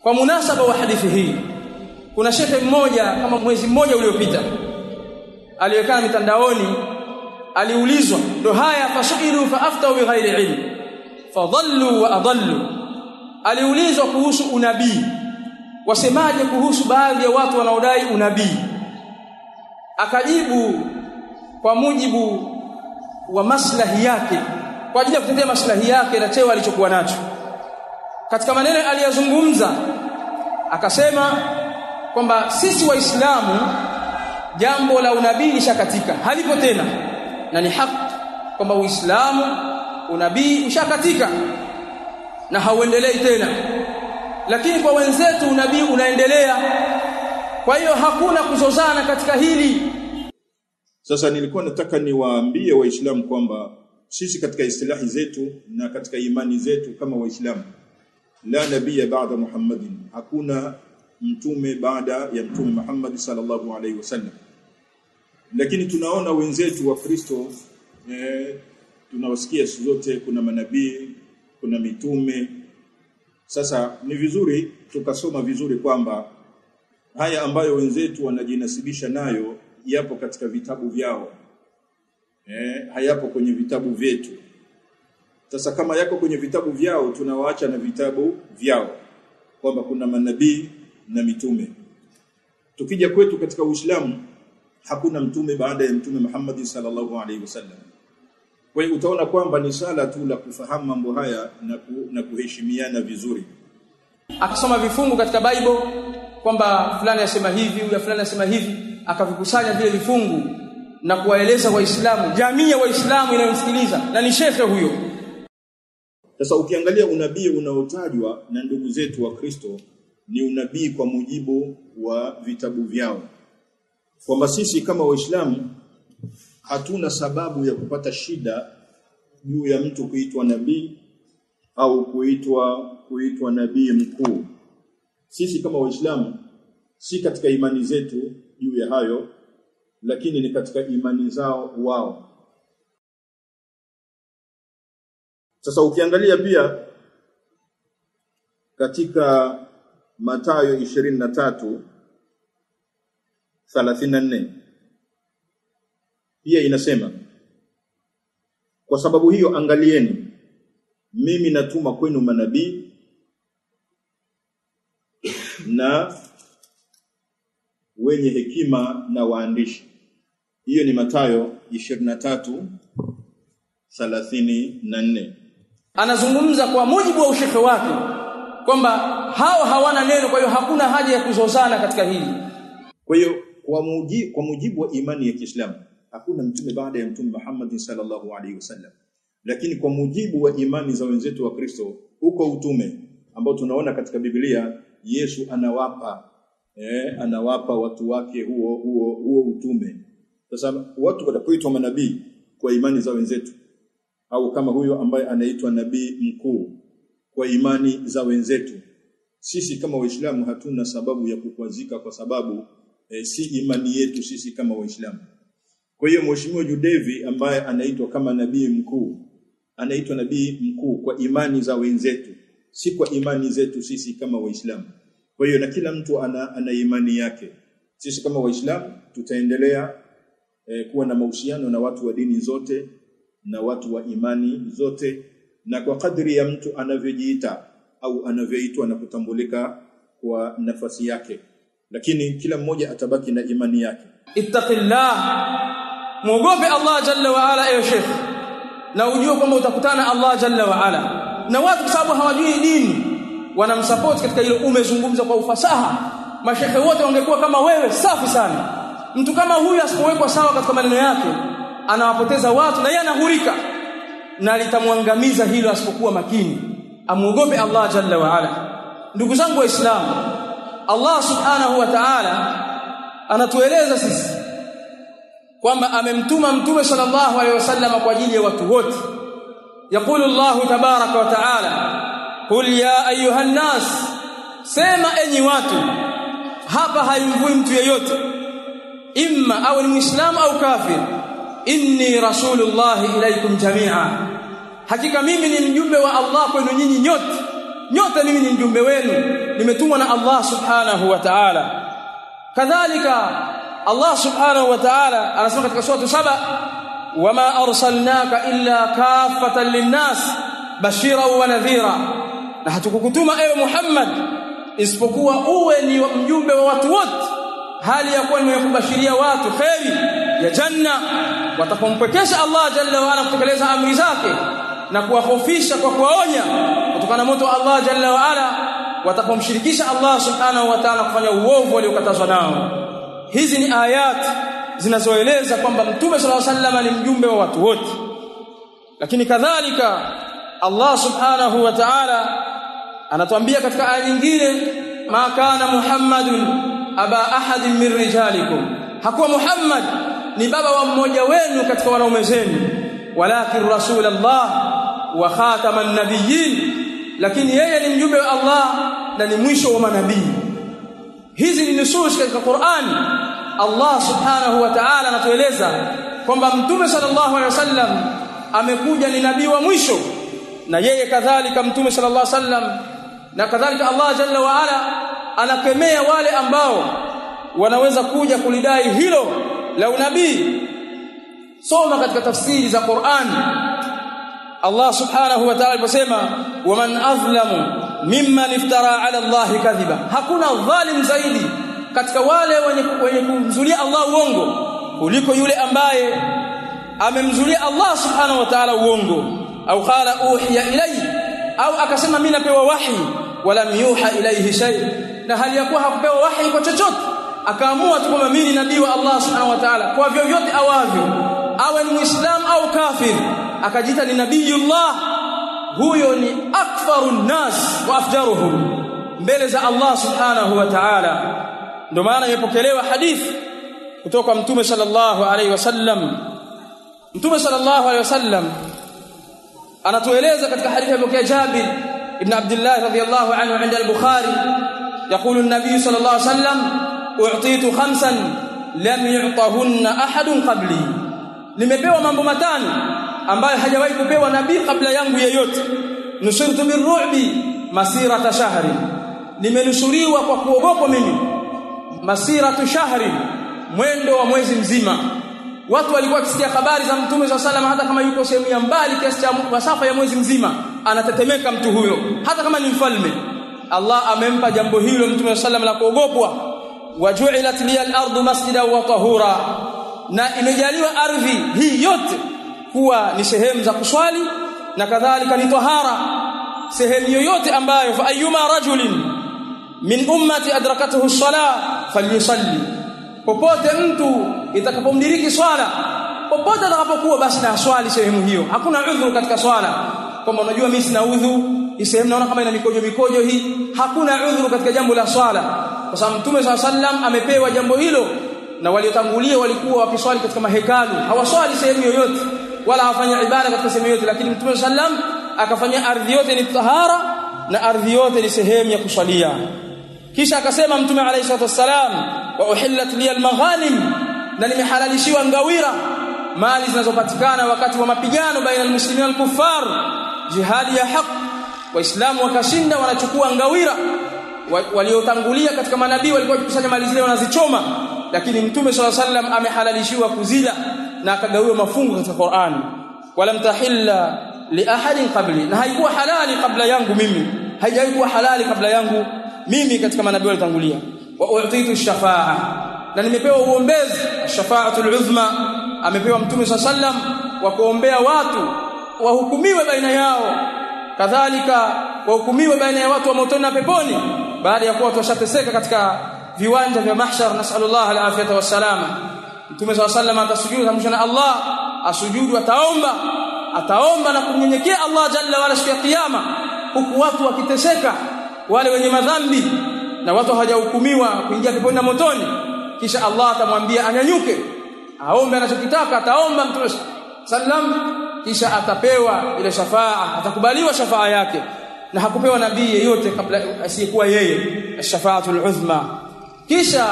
Kwa munasaba wa hadithi hii, kuna shekhe mmoja kama mwezi mmoja uliopita aliyekaa mitandaoni, aliulizwa ndo haya, fasuilu faaftau bighairi ilm fadhallu wa adallu. Aliulizwa kuhusu unabii, wasemaje kuhusu baadhi ya watu wanaodai unabii. Akajibu kwa mujibu wa maslahi yake, kwa ajili ya kutetea maslahi yake na cheo alichokuwa nacho. Katika maneno aliyozungumza akasema kwamba sisi Waislamu jambo la unabii lishakatika, halipo tena, na ni haki kwamba Uislamu unabii ushakatika na hauendelei tena, lakini kwa wenzetu unabii unaendelea. Kwa hiyo hakuna kuzozana katika hili. Sasa nilikuwa nataka niwaambie Waislamu kwamba sisi katika istilahi zetu na katika imani zetu kama Waislamu, la nabiyya ba'da Muhammadin, hakuna mtume baada ya mtume Muhammad sallallahu alaihi wasallam. Lakini tunaona wenzetu wa Kristo, tunawasikia zote, kuna manabii, kuna mitume. Sasa ni vizuri tukasoma vizuri kwamba haya ambayo wenzetu wanajinasibisha nayo yapo katika vitabu vyao, hayapo kwenye vitabu vyetu. Sasa kama yako kwenye vitabu vyao, tunawaacha na vitabu vyao, kwamba kuna manabii na mitume. Tukija kwetu katika Uislamu, hakuna mtume baada ya mtume Muhammad sallallahu alaihi wasallam. Kwa hiyo utaona kwamba ni sala tu la kufahamu mambo haya na kuheshimiana vizuri. Akisoma vifungu katika Bible kwamba fulani yasema hivi, huyu fulani yasema hivi, akavikusanya vile vifungu na kuwaeleza Waislamu, jamii ya Waislamu inayomsikiliza, na ni shekhe huyo. Sasa ukiangalia unabii unaotajwa na ndugu zetu wa Kristo ni unabii kwa mujibu wa vitabu vyao, kwamba sisi kama Waislamu hatuna sababu ya kupata shida juu ya mtu kuitwa nabii au kuitwa nabii mkuu. Sisi kama Waislamu si katika imani zetu juu ya hayo, lakini ni katika imani zao wao. Sasa ukiangalia pia katika Mathayo 23:34 pia inasema, kwa sababu hiyo angalieni, mimi natuma kwenu manabii na wenye hekima na waandishi. Hiyo ni Mathayo 23:34. Anazungumza kwa mujibu wa ushekhe wake kwamba hao hawana neno, kwa hiyo hakuna haja ya kuzozana katika hili. Kwa hiyo kwa mujibu wa imani ya Kiislamu, hakuna mtume baada ya mtume Muhammad sallallahu alaihi wasallam. Lakini kwa mujibu wa imani za wenzetu wa Kristo, uko utume ambao tunaona katika Biblia Yesu anawapa watu wake huo utume. Sasa watu watapoitwa manabii kwa imani za wenzetu, au kama huyo ambaye anaitwa nabii mkuu kwa imani za wenzetu, sisi kama Waislamu hatuna sababu ya kukwazika, kwa sababu si imani yetu sisi kama Waislamu. Kwa hiyo Mheshimiwa Judevi ambaye anaitwa kama nabii mkuu, anaitwa nabii mkuu kwa imani za wenzetu, si kwa imani zetu sisi kama Waislamu. Kwa hiyo na kila mtu ana imani yake. Sisi kama Waislamu tutaendelea kuwa na mahusiano na watu wa dini zote na watu wa imani zote, na kwa kadri ya mtu anavyojiita au anavyoitwa na kutambulika kwa nafasi yake, lakini kila mmoja atabaki na imani yake. Ittaqillah, muogope Allah jalla wa ala ewe Sheikh, na ujue kwamba utakutana Allah jalla wa ala. Na watu kwa sababu hawajui dini wanamsupport katika hilo. Umezungumza kwa ufasaha, mashekhe wote wangekuwa kama wewe, safi sana. Mtu kama huyu asipowekwa sawa katika maneno yake anawapoteza watu na yeye anahurika, na litamwangamiza hilo asipokuwa makini. Amuogope Allah jalla wa ala. Ndugu zangu Waislamu, Allah subhanahu wa ta'ala anatueleza sisi kwamba amemtuma mtume sallallahu alaihi wasallam kwa ajili ya watu wote. Yaqulu Allah tabaraka wa ta'ala, qul ya ayuhan nas, sema enyi watu. Hapa haimvui mtu yeyote, imma au ni muislamu au kafir. Inni rasulullah ilaikum jami'a, hakika mimi ni mjumbe wa Allah kwenu nyinyi nyote. nyote mimi ni mjumbe wenu, nimetumwa na Allah subhanahu wa ta'ala. Kadhalika Allah subhanahu wa ta'ala anasema katika sura Saba, wama arsalnaka illa kaffatan linnas bashiran wa nadhira, na hatukukutuma ewe Muhammad isipokuwa uwe ni mjumbe wa watu wote, hali ya kuwa ni kubashiria watu khairi ya janna watakompekesha Allah jalla wa ala kutekeleza amri zake, na kuwahofisha kwa kuwaonya kutokana na moto wa Allah jalla wa ala watapomshirikisha Allah subhanahu wa ta'ala kufanya uovu waliokatazwa nao. Hizi ni ayat zinazoeleza kwamba Mtume sallallahu alaihi wasallam ni mjumbe wa watu wote. Lakini kadhalika Allah subhanahu wa ta'ala anatuambia katika aya nyingine, ma kana Muhammadun aba ahadin min rijalikum, hakuwa Muhammad ni baba wa mmoja wenu katika wanaume zenu, walakin rasulullah wa khataman nabiyyin, lakini yeye ni mjumbe wa Allah na ni mwisho wa manabii. Hizi ni nusus katika Qur'ani. Allah subhanahu wa ta'ala anatueleza kwamba Mtume sallallahu alaihi wasallam amekuja ni nabii wa mwisho, na yeye kadhalika Mtume sallallahu alaihi wasallam, na kadhalika Allah jalla wa ala anakemea wale ambao wanaweza kuja kulidai hilo la unabii. Soma katika tafsiri za Qur'an, Allah subhanahu wa ta'ala aliposema, waman azlamu mimman iftara ala Allah kadhiba, hakuna dhalim zaidi katika wale wenye kumzulia Allah uongo kuliko yule ambaye amemzulia Allah subhanahu wa ta'ala uongo. Au qala uhiya ilayhi, au akasema mimi napewa wahi, wala yuha ilayhi shay, na hali yakuwa hakupewa wahi kwa chochote, akaamua tu kwamba mimi ni nabii wa Allah subhanahu wa ta'ala kwa vyovyote awavyo, awe ni muislam au kafir, akajiita ni nabiyullah. Huyo ni akfarun nas wa afjaruhum mbele za Allah subhanahu wa ta'ala. Ndio maana imepokelewa hadithi kutoka Mtume sallallahu alaihi wasallam. Mtume sallallahu alaihi wasallam anatueleza katika hadithi ya Jabir ibn Abdullah radhiyallahu anhu inda al-Bukhari, يقول النبي صلى الله عليه وسلم اعطيت خمسا لم يعطهن احد قبلي, nimepewa mambo matano ambayo hajawahi kupewa nabii kabla yangu yeyote. Nusurtu birru'bi masirata shahri, nimenusuriwa kwa kuogopa mimi masiratu shahri, mwendo wa mwezi mzima. Watu walikuwa wakisikia habari za Mtume sallallahu alaihi wasallam, hata kama yuko sehemu ya mbali kiasi cha masafa ya mwezi mzima, anatetemeka mtu huyo, hata kama ni mfalme. Allah amempa jambo hilo Mtume sallallahu alaihi wasallam la kuogopwa. Waju'ilat liyal ardu masjidan wa tahura, na imejaliwa ardhi hii yote kuwa ni sehemu za kuswali na kadhalika ni tahara. Sehemu yoyote ambayo fa ayyuma rajulin min ummati adrakatuhu as-salah falyusalli, popote mtu itakapomdiriki swala, popote atakapokuwa basi na swali sehemu hiyo. Hakuna udhuru katika swala kwamba unajua mimi sina udhu, hii sehemu naona kama ina mikojo hii. Hakuna udhuru katika jambo la swala, kwa sababu Mtume SAW amepewa jambo hilo, na waliotangulia walikuwa wakiswali katika mahekalu, hawaswali sehemu yoyote wala hawafanya ibada katika sehemu yoyote, lakini Mtume SAW akafanya ardhi yote ni tahara na ardhi yote ni sehemu ya kuswalia. Kisha akasema Mtume alayhi salatu wasalam, wa uhillat liyal maghanim, na nimehalalishiwa ngawira, mali zinazopatikana wakati wa mapigano baina almuslimin wal kuffar, jihadi ya haki, waislamu wakashinda, wanachukua ngawira. Waliotangulia katika manabii walikuwa wakikusanya mali zile wanazichoma, lakini Mtume sallallahu alaihi wasallam amehalalishiwa kuzila na akagawiwa mafungu katika Qur'an. Walam tahilla li ahadin qabli, na haikuwa halali kabla yangu mimi, haijaikuwa halali kabla yangu mimi katika manabii walitangulia. Wa u'titu ash-shafa'a, na nimepewa uombezi, ash-shafa'atul uzma, amepewa Mtume sallallahu alaihi wasallam wa kuombea watu wahukumiwe baina yao, kadhalika wahukumiwe baina ya watu wa motoni na peponi, baada ya kuwa watu washateseka katika viwanja vya mahshar. Nasallallahu alafiyata wassalama. Mtume sallallahu alaihi wasallam atasujudu pamoja na Allah, asujudu, ataomba na kumnyenyekea Allah jalla wala siku ya kiyama, huku watu wakiteseka, wale wenye madhambi na watu hawajahukumiwa kuingia peponi na motoni. Kisha Allah atamwambia anyanyuke aombe anachokitaka, ataomba Mtume sallam, kisha atapewa ile shafaa, atakubaliwa shafaa yake, na hakupewa nabii yeyote kabla asiyekuwa yeye, ash-shafaatul uzma. Kisha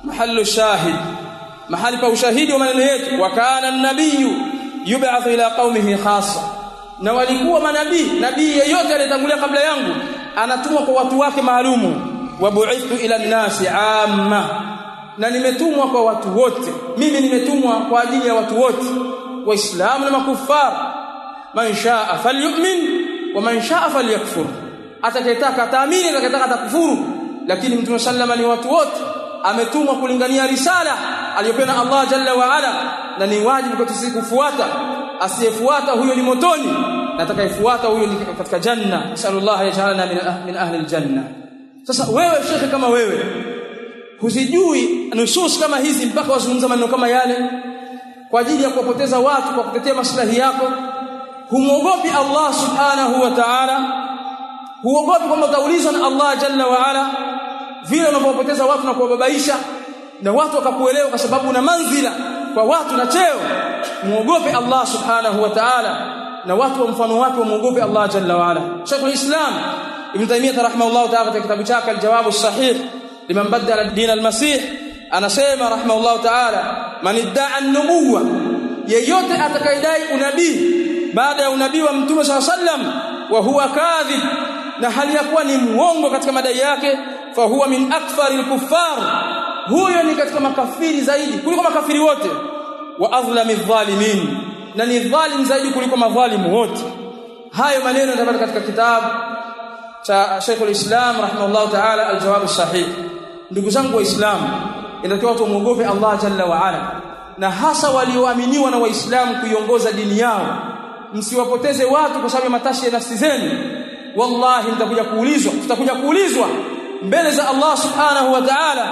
mahallu shahid, mahali pa ushahidi wa maneno yetu, wa kana an-nabiyyu yub'athu ila qaumihi khassa, na walikuwa manabii. Nabii yeyote aliyetangulia kabla yangu anatumwa kwa watu wake maalumu. Wa bu'ithtu ila an-nasi amma, na nimetumwa kwa watu wote. Mimi nimetumwa kwa ajili ya watu wote, waislamu na makufar. Man shaa falyu'min wa man shaa falyakfur, atakayetaka ataamini, atakayetaka atakufuru. Lakini Mtume sallama ni watu wote, ametumwa kulingania risala aliyopewa Allah jalla wa ala, na ni wajibu kwetu sisi kufuata. Asiyefuata huyo ni motoni, na atakayefuata huyo ni katika janna. Sallallahu yaj'alana min ahli aljanna. Sasa wewe shekhe, kama wewe husijui nusus kama hizi mpaka wazungumza maneno kama yale kwa ajili ya kuwapoteza watu kwa kutetea maslahi yako, humuogopi Allah subhanahu wa ta'ala, huogopi kwamba utaulizwa na Allah jalla wa ala vile unapopoteza watu na kuwababaisha na watu wakakuelewa kwa sababu una manzila kwa watu na cheo. Muogope Allah subhanahu wa ta'ala, na watu wa mfano wake wamuogope Allah jalla wa ala. Sheikh al-Islam Ibn Taymiyyah rahimahullah ta'ala katika kitabu chake al-Jawab as-Sahih liman badala din al-Masih anasema rahimahullah ta'ala, man idda'a an-nubuwwa, yeyote atakayedai unabii baada ya unabii wa Mtume sallallahu alaihi wasallam, wa huwa kadhib, na hali yakuwa ni muongo katika madai yake, fa huwa min akfaril kuffar, huyo ni katika makafiri zaidi kuliko makafiri wote, wa adhlamiz zalimin, na ni dhalim zaidi kuliko madhalimu wote. Hayo maneno yanatoka katika kitabu cha Sheikh al-Islam rahimahullah ta'ala al-Jawab as-Sahih. Ndugu zangu waislamu, inatakiwa watu muogope Allah jalla wa ala, na hasa walioaminiwa na waislamu kuiongoza dini yao. Msiwapoteze watu kwa sababu ya matashi ya nafsi zenu. Wallahi tutakuja kuulizwa mbele za Allah subhanahu wa ta'ala,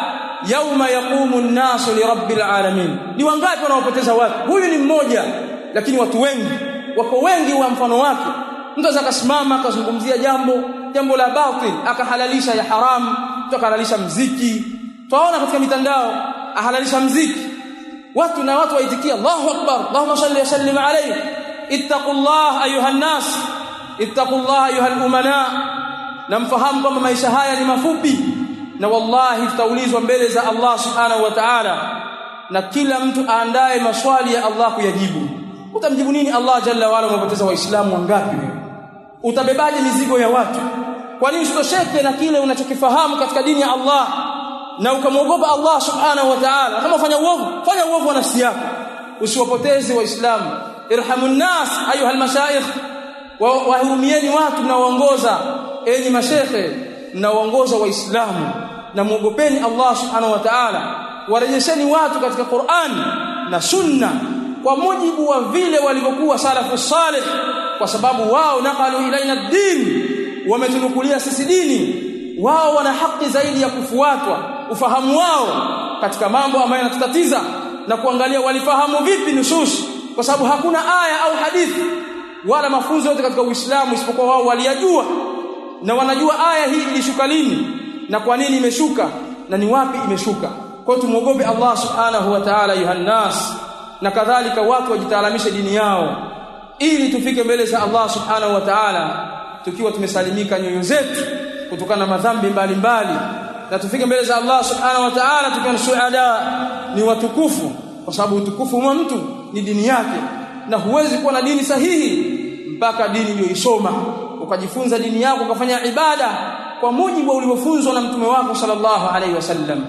yauma yaqumu an-nasu li rabbil alamin. Ni wangapi wanaopoteza watu? Huyu ni mmoja, lakini watu wengi wako wengi wa mfano wake. Mtu akasimama akazungumzia jambo la batil, akahalalisha ya haramu, akahalalisha mziki. Tunaona katika mitandao ahalalisha mziki, watu waitikia Allahu akbar, Allahumma salli wa sallim alayhi. Ittaqullah ayuha nas, ittaqullah ayuha al-umana. Na mfahamu kwamba maisha haya ni mafupi, na wallahi tutaulizwa mbele za Allah subhanahu wa ta'ala, na kila mtu aandae maswali ya Allah kuyajibu. Utamjibu nini Allah jalla wa ala? Umepoteza waislamu wangapi? Utabebaje mizigo ya watu? Kwa nini usitosheke na kile unachokifahamu katika dini ya Allah na ukamwogopa Allah subhanahu wa ta'ala? Kama fanya uovu wa nafsi yako, usiwapoteze waislamu. Irhamun nas ayuha almashayikh, wahurumieni watu mnaoongoza. Enyi mashekhe mnaoongoza waislamu, na muogopeni Allah subhanahu wa ta'ala. Warejesheni watu katika Qur'an na Sunna kwa mujibu wa vile walivyokuwa salafu salih, kwa sababu wao naqalu ilaina ad-din, wametunukulia sisi dini. Wao wana haki zaidi ya kufuatwa. Ufahamu wao katika mambo ambayo yanatutatiza na kuangalia walifahamu vipi nusus, kwa sababu hakuna aya au hadithi wala mafunzo yote katika Uislamu isipokuwa wao waliyajua, na wanajua aya hii ilishuka lini na kwa nini imeshuka na ni wapi imeshuka. Kwa hiyo tumuogope Allah subhanahu wa ta'ala yuhannas, na kadhalika watu wajitaalamishe dini yao ili tufike mbele za Allah subhanahu wa ta'ala tukiwa tumesalimika nyoyo zetu kutokana na madhambi mbalimbali, na tufike mbele za Allah subhanahu wa ta'ala tukiwa shuhada, ni watukufu, kwa sababu utukufu wa mtu ni dini yake, na huwezi kuwa na dini sahihi mpaka dini uliyoisoma, ukajifunza dini yako, ukafanya ibada kwa mujibu ulivyofunzwa na mtume wako sallallahu alaihi wasallam.